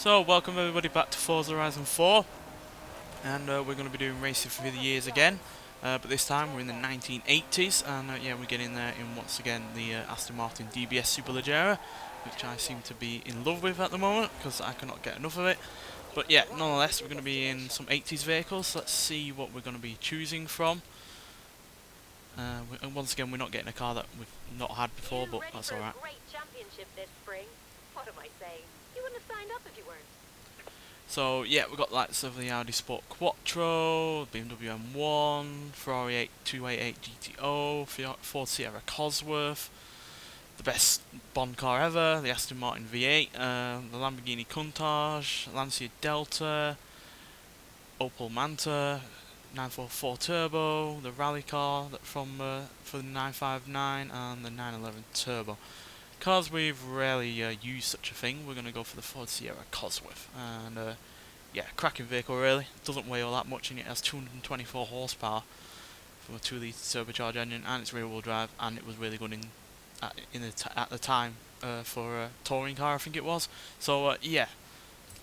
So, welcome everybody back to Forza Horizon 4, and we're going to be doing racing for the years again, but this time we're in the 1980s, and yeah, we're getting there in once again the Aston Martin DBS Superleggera, which I seem to be in love with at the moment, because I cannot get enough of it. But yeah, nonetheless, we're going to be in some 80s vehicles. Let's see what we're going to be choosing from. And once again, we're not getting a car that we've not had before, but that's alright. So yeah, we've got likes of the Audi Sport Quattro, BMW M1, Ferrari 288 GTO, Ford Sierra Cosworth, the best Bond car ever, the Aston Martin V8, the Lamborghini Countach, Lancia Delta, Opel Manta, 944 Turbo, the rally car for the 959 and the 911 Turbo. Because we've rarely used such a thing, we're going to go for the Ford Sierra Cosworth. And yeah, cracking vehicle really. It doesn't weigh all that much, and it has 224 horsepower from a 2-litre turbocharged engine, and it's rear-wheel drive, and it was really good at the time for a touring car, I think it was. So yeah,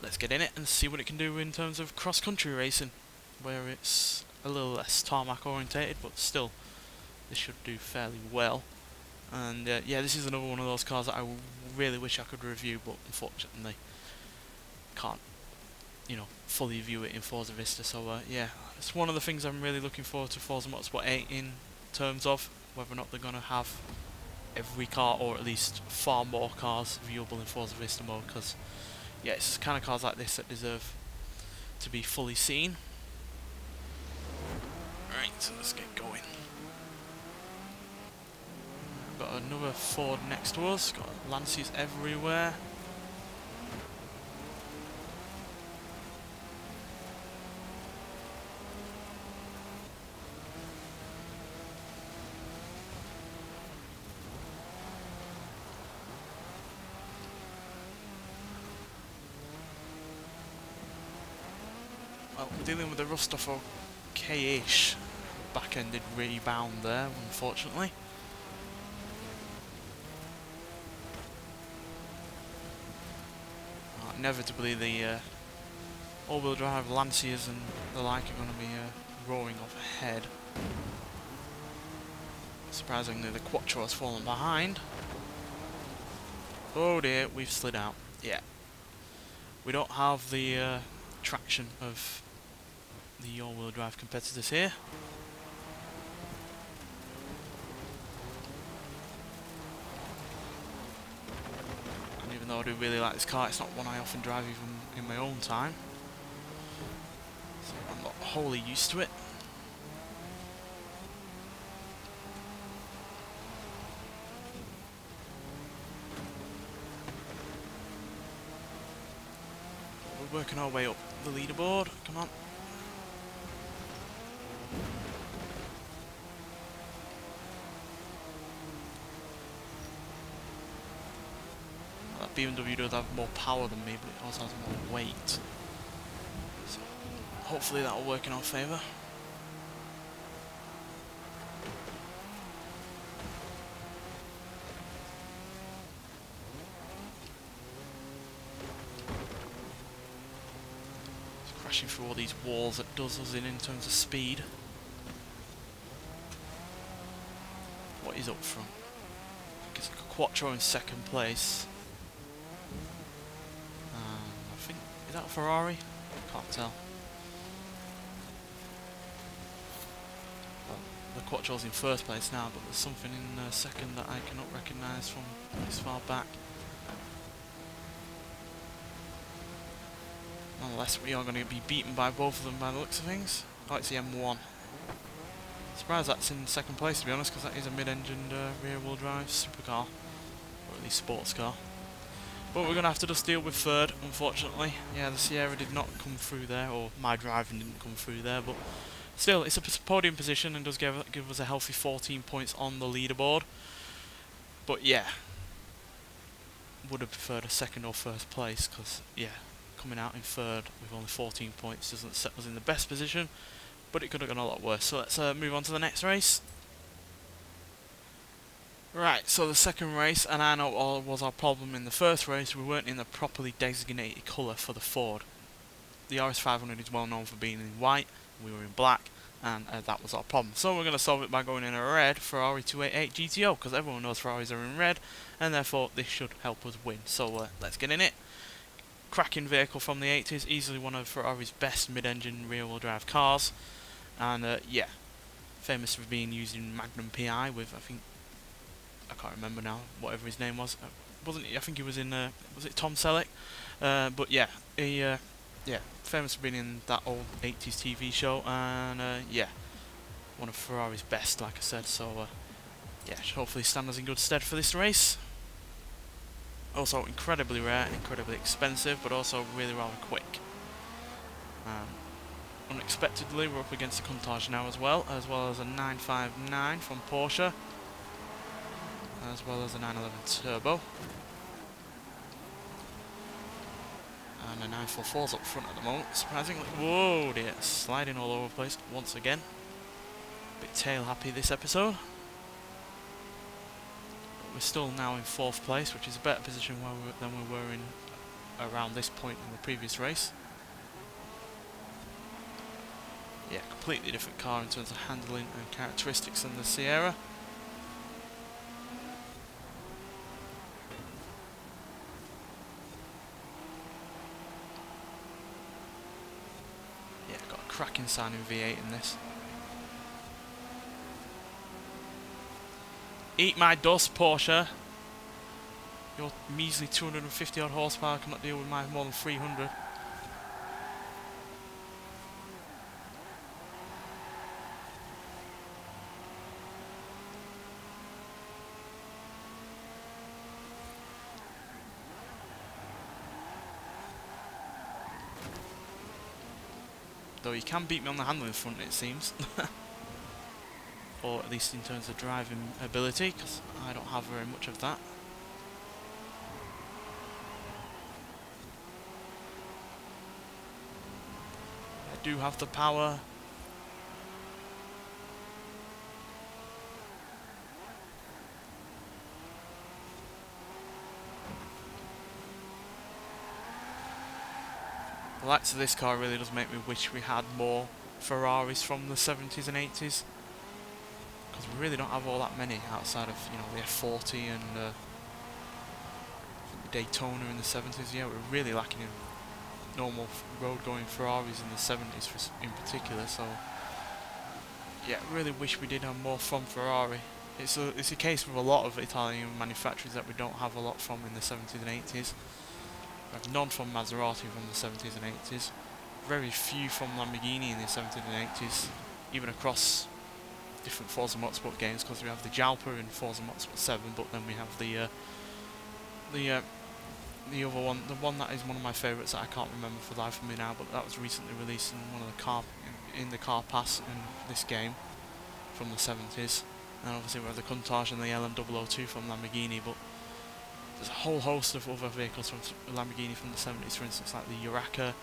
let's get in it and see what it can do in terms of cross-country racing, where it's a little less tarmac orientated, but still, this should do fairly well. And yeah, this is another one of those cars that I really wish I could review, but unfortunately can't, fully view it in Forza Vista. So yeah, it's one of the things I'm really looking forward to Forza Motorsport 8 in terms of whether or not they're going to have every car, or at least far more cars, viewable in Forza Vista mode, because yeah, it's the kind of cars like this that deserve to be fully seen. Right, so let's get going. Got another Ford next to us, got Lancias everywhere. Well, we're dealing with the rust off okay-ish. Back-ended rebound there, unfortunately. Inevitably, the all-wheel drive Lancias and the like are going to be roaring off ahead. Surprisingly, the Quattro has fallen behind. Oh dear, we've slid out. Yeah. We don't have the traction of the all-wheel drive competitors here. And even though I do really like this car, it's not one I often drive even in my own time. So I'm not wholly used to it. We're working our way up the leaderboard. Come on. That BMW does have more power than me, but it also has more weight. So hopefully that will work in our favour. Crashing through all these walls that does us in terms of speed. What is up front? I think it's a Quattro in second place. I think, is that a Ferrari? Can't tell. Well, the Quattro's in first place now, but there's something in second that I cannot recognise from this far back. Nonetheless, we are going to be beaten by both of them by the looks of things. Oh, it's the M1. Surprised that's in second place, to be honest, because that is a mid-engined rear-wheel drive supercar, or at least sports car. But we're going to have to just deal with third, unfortunately. Yeah, the Sierra did not come through there, or my driving didn't come through there, but still, it's a podium position and does give us a healthy 14 points on the leaderboard. But yeah, would have preferred a second or first place, because yeah, coming out in third with only 14 points doesn't set us in the best position, but it could have gone a lot worse. So let's move on to the next race. Right, so the second race, and I know what was our problem in the first race, we weren't in the properly designated colour for the Ford. The RS500 is well known for being in white, we were in black, and that was our problem. So we're going to solve it by going in a red Ferrari 288 GTO, because everyone knows Ferraris are in red, and therefore this should help us win. So let's get in it. Cracking vehicle from the 80s, easily one of Ferrari's best mid-engine rear-wheel drive cars, and yeah, famous for being used in Magnum PI with, I can't remember now, whatever his name was. Wasn't he? I think he was in, was it Tom Selleck? But yeah, he, yeah, famous for being in that old 80s TV show, and yeah, one of Ferrari's best, like I said, so yeah, should hopefully stand us in good stead for this race. Also incredibly rare, incredibly expensive, but also really rather quick. Unexpectedly, we're up against the Countach now as well as a 959 from Porsche, as well as a 911 Turbo. And a 944's up front at the moment, surprisingly. Whoa dear, sliding all over the place once again. Bit tail happy this episode. But we're still now in 4th place, which is a better position than we were in around this point in the previous race. Yeah, completely different car in terms of handling and characteristics than the Sierra. Yeah, got a cracking sounding V8 in this. Eat my dust, Porsche. Your measly 250 odd horsepower cannot deal with my more than 300. Though you can beat me on the handling front, it seems. Or at least in terms of driving ability, because I don't have very much of that. I do have the power. The likes of this car really does make me wish we had more Ferraris from the 70s and 80s. Because we really don't have all that many outside of, you know, the F40 and the Daytona in the 70s. Yeah, we're really lacking in normal road-going Ferraris in the 70s in particular. So, yeah, really wish we did have more from Ferrari. It's a case with a lot of Italian manufacturers that we don't have a lot from in the 70s and 80s. We have none from Maserati from the 70s and 80s. Very few from Lamborghini in the 70s and 80s, even across different Forza Motorsport games, because we have the Jalpa in Forza Motorsport 7, but then we have the other one, the one that is one of my favourites that I can't remember for the life of me now, but that was recently released in one of the in the car pass in this game from the 70s. And obviously we have the Countach and the LM002 from Lamborghini, but there's a whole host of other vehicles from Lamborghini from the 70s, for instance, like the Huracan,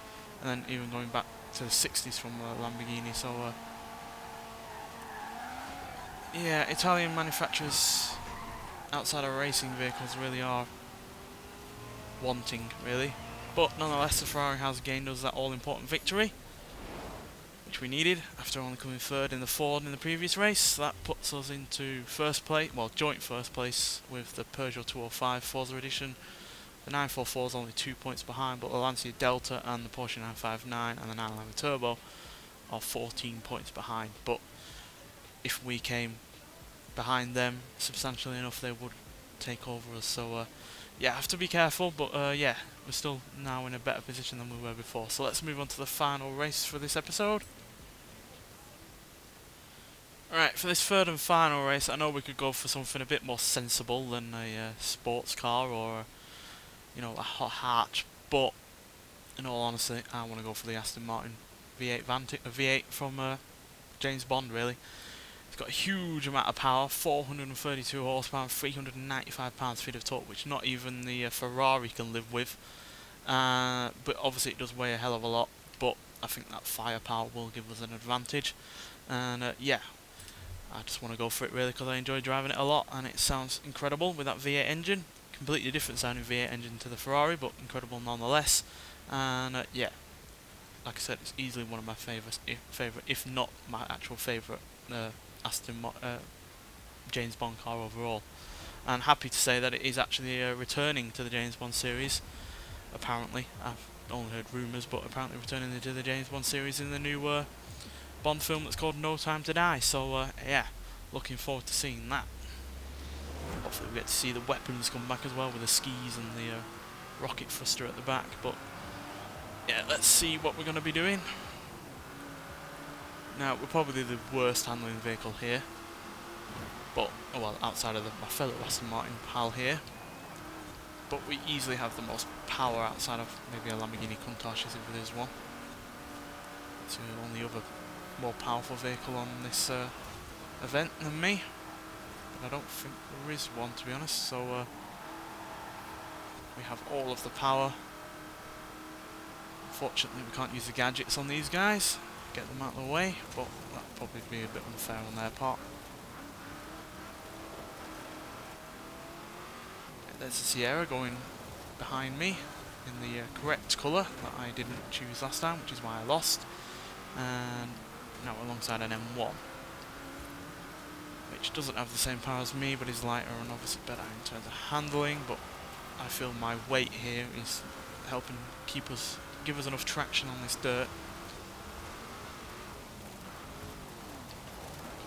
and then even going back to the 60s from Lamborghini. So, yeah, Italian manufacturers outside of racing vehicles really are wanting, really. But nonetheless, the Ferrari has gained us that all-important victory, which we needed after only coming third in the Ford in the previous race. That puts us into first place, well, joint first place with the Peugeot 205 Forza Edition. The 944 is only 2 points behind, but the Lancia Delta and the Porsche 959 and the 911 Turbo are 14 points behind. But if we came behind them substantially enough, they would take over us. So yeah, have to be careful, but yeah, we're still now in a better position than we were before. So let's move on to the final race for this episode. Alright, for this third and final race, I know we could go for something a bit more sensible than a sports car or, you know, a hot hatch, but in all honesty, I want to go for the Aston Martin V8 Vantage, V8 from James Bond, really. It's got a huge amount of power, 432 horsepower and 395 pounds-feet of torque, which not even the Ferrari can live with. But obviously it does weigh a hell of a lot, but I think that firepower will give us an advantage. And yeah, I just want to go for it really because I enjoy driving it a lot, and it sounds incredible with that V8 engine. Completely different sounding V8 engine to the Ferrari, but incredible nonetheless. And yeah, like I said, it's easily one of my favourite, if not my actual favourite Aston James Bond car overall. And happy to say that it is actually returning to the James Bond series. Apparently, I've only heard rumours, but apparently returning to the James Bond series in the new Bond film that's called No Time to Die. So yeah, looking forward to seeing that. Hopefully we get to see the weapons come back as well, with the skis and the rocket thruster at the back. But yeah, let's see what we're going to be doing. Now, we're probably the worst handling vehicle here, but, oh well, outside of my fellow Aston Martin pal here. But we easily have the most power outside of maybe a Lamborghini Countach if there is one. It's the only other more powerful vehicle on this event than me. But I don't think there is one, to be honest, so we have all of the power. Unfortunately, we can't use the gadgets on these guys, get them out of the way, but that'd probably be a bit unfair on their part. There's the Sierra going behind me in the correct colour that I didn't choose last time, which is why I lost. And now we're alongside an M1, which doesn't have the same power as me, but is lighter and obviously better in terms of handling. But I feel my weight here is helping give us enough traction on this dirt.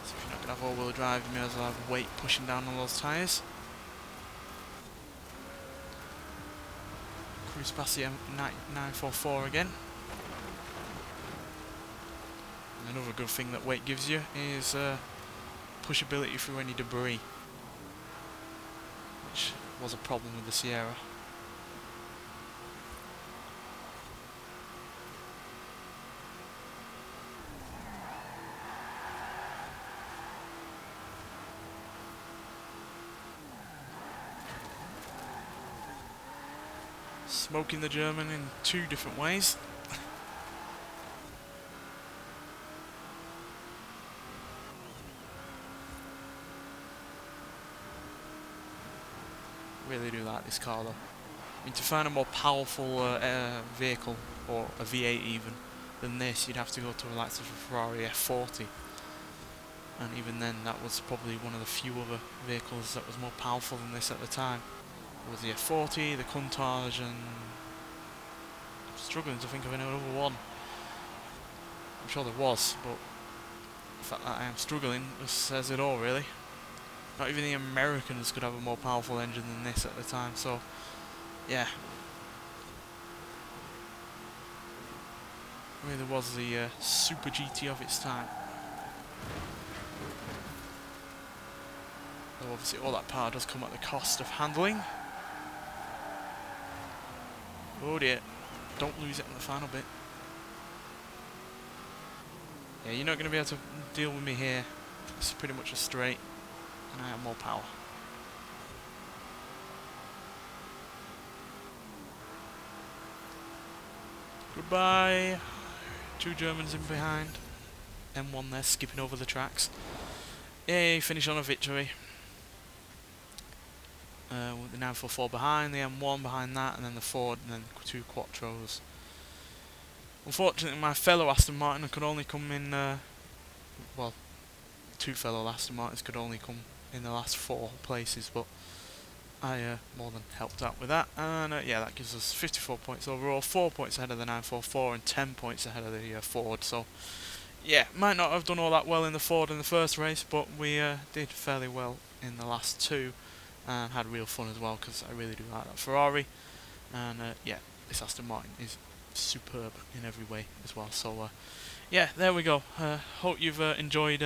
So if you're not going to have all-wheel drive, you may as well have weight pushing down on those tyres. Cruise past the M944 again. And another good thing that weight gives you is pushability through any debris, which was a problem with the Sierra. Smoking the German in two different ways. Really do like this car though. I mean, to find a more powerful vehicle, or a V8 even, than this, you'd have to go to the likes of a Ferrari F40. And even then, that was probably one of the few other vehicles that was more powerful than this at the time. There was the F40, the Countach, and I'm struggling to think of another one. I'm sure there was, but the fact that I am struggling just says it all, really. Not even the Americans could have a more powerful engine than this at the time, so yeah. Really was the Super GT of its time. Though obviously all that power does come at the cost of handling. Oh dear, don't lose it in the final bit. Yeah, you're not going to be able to deal with me here. It's pretty much a straight, and I have more power. Goodbye. Two Germans in behind. M1 there, skipping over the tracks. Yay, finish on a victory. With the 944 behind, the M1 behind that, and then the Ford, and then two Quattros. Unfortunately, my fellow Aston Martin could only come in, well, two fellow Aston Martins could only come in the last 4 places, but I more than helped out with that. And yeah, that gives us 54 points overall, 4 points ahead of the 944 and 10 points ahead of the Ford. So yeah, might not have done all that well in the Ford in the first race, but we did fairly well in the last 2. And had real fun as well, because I really do like that Ferrari. And yeah, this Aston Martin is superb in every way as well. So yeah, there we go. Hope you've enjoyed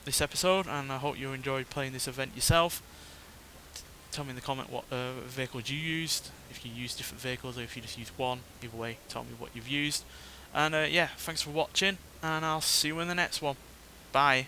this episode, and I hope you enjoyed playing this event yourself. Tell me in the comment what vehicles you used, if you used different vehicles or if you just used one. Either way, tell me what you've used. And yeah, thanks for watching, and I'll see you in the next one. Bye.